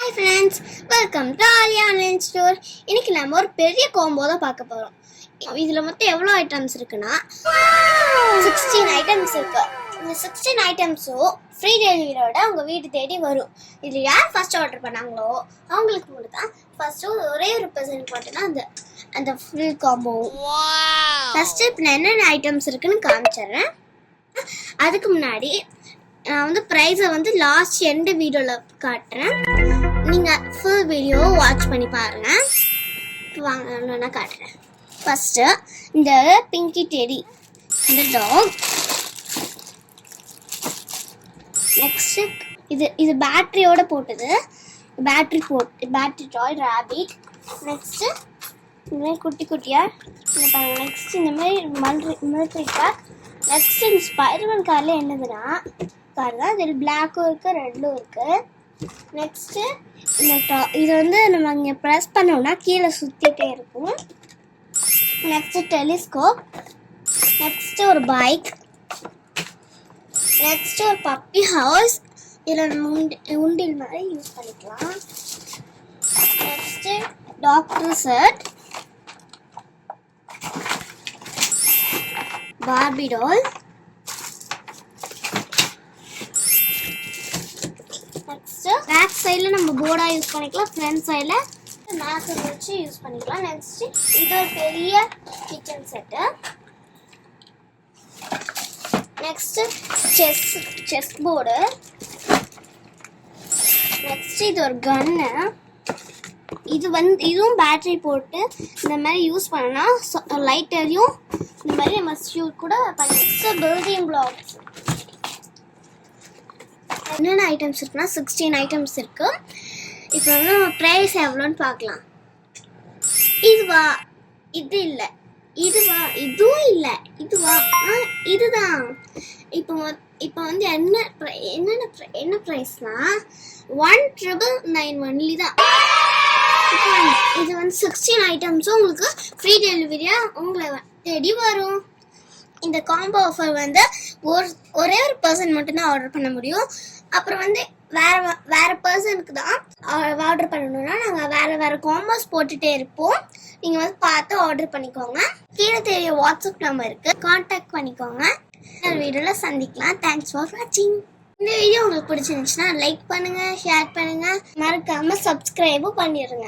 Hi friends, welcome to Alia Online Store. இன்னைக்கு நாம ஒரு பெரிய காம்போ தான் பார்க்க போறோம். இதுல மொத்தம் எவ்வளவு ஐட்டம்ஸ் இருக்குன்னா 16 ஐட்டம்ஸ் இருக்கு. இந்த 16 ஐட்டம்ஸும் ஃப்ரீ டெலிவரியோட உங்க வீட்டு தேடி வரும். இதுல யார் ஃபர்ஸ்ட் ஆர்டர் பண்ணாங்களோ அவங்களுக்கு மட்டும் தான் ஃபர்ஸ்ட் ஒரே ஒரு பர்சனுக்கு மட்டும் தான் அந்த ஃபுல் காம்போ. ஃபர்ஸ்ட் இப்போ என்னென்ன ஐட்டம்ஸ் இருக்குன்னு காமிச்சிடுறேன். அதுக்கு முன்னாடி நான் வந்து ப்ரைஸை வந்து லாஸ்ட் எண்டு வீடியோவில் காட்டுறேன். நீங்கள் ஃபுல் வீடியோ வாட்ச் பண்ணி பாருங்கள். வாங்க நான் காட்டுறேன். ஃபஸ்ட்டு இந்த பிங்கி டெடி இந்த டாக். நெக்ஸ்ட்டு இது பேட்டரியோடு போட்டது. பேட்டரி டாய் ரேபிட். நெக்ஸ்ட்டு இந்த மாதிரி குட்டி குட்டியாக இந்த பாருங்கள். நெக்ஸ்ட் இந்த மாதிரி மிலிட்ரி கார். நெக்ஸ்ட் இந்த ஸ்பைடர்மேன் காரில் என்னதுன்னா கார் தான். இதில் பிளாக்கும் இருக்குது, ரெட்டும் இருக்குது. நெக்ஸ்ட்டு இந்த இது வந்து நம்ம இங்கே ப்ரெஸ் பண்ணோம்னா கீழே சுற்றிட்டே இருக்கும். Next telescope. நெக்ஸ்ட்டு ஒரு பைக். நெக்ஸ்ட்டு ஒரு பப்பி ஹவுஸ். இதில் உண்டில் மாதிரி யூஸ் பண்ணிக்கலாம். Next doctor set. Barbie doll. Next back சைடில் நம்ம போர்டாக யூஸ் பண்ணிக்கலாம், ஃப்ரண்ட் சைடில் மேக்கை வச்சு யூஸ் பண்ணிக்கலாம். நெக்ஸ்ட்டு இது ஒரு பெரிய kitchen set. Next chess board. Next இது ஒரு கன்னு. இதுவும் பேட்டரி போட்டு இந்த மாதிரி யூஸ் பண்ணனா லைட்டரையும் இந்த மாதிரி நம்ம ஷூட் கூட பண்ணிக்கலாம். பில்டிங் பிளாக்ஸ் என்னென்ன ஐட்டம்ஸ் இருக்குன்னா 16 ஐட்டம்ஸ் இருக்கு. இப்போ வந்து நம்ம ப்ரைஸ் எவ்வளோன்னு பார்க்கலாம். இதுவா, இது இல்லை, இதுவா, இதுவும் இல்லை, இதுவா, இதுதான். இப்போ வந்து என்ன ப்ரைஸ்னா 1999 ஒன்லி தான். இது வந்து 16 ஐட்டம்ஸும் உங்களுக்கு ஃப்ரீ டெலிவரியாக உங்களை தேடி வரும். இந்த காம்போ ஆஃபர் வந்து ஒரே ஒரு பர்சன் மட்டும்தான் ஆர்டர் பண்ண முடியும். அப்புறம் வந்து வேற பர்சனுக்கு தான் ஆர்டர் பண்ணணும்னா நாங்கள் வேற காம்போஸ் போட்டுகிட்டே இருப்போம். நீங்கள் வந்து பார்த்து ஆர்டர் பண்ணிக்கோங்க. கீழே தெரிய வாட்ஸ்அப் நம்பர் இருக்குது, கான்டாக்ட் பண்ணிக்கோங்க. வீடியோவில் சந்திக்கலாம். தேங்க்ஸ் ஃபார் வாட்சிங். இந்த வீடியோ உங்களுக்கு பிடிச்சிருந்துச்சுன்னா லைக் பண்ணுங்கள், ஷேர் பண்ணுங்கள், மறக்காமல் சப்ஸ்கிரைபும் பண்ணிடுங்க.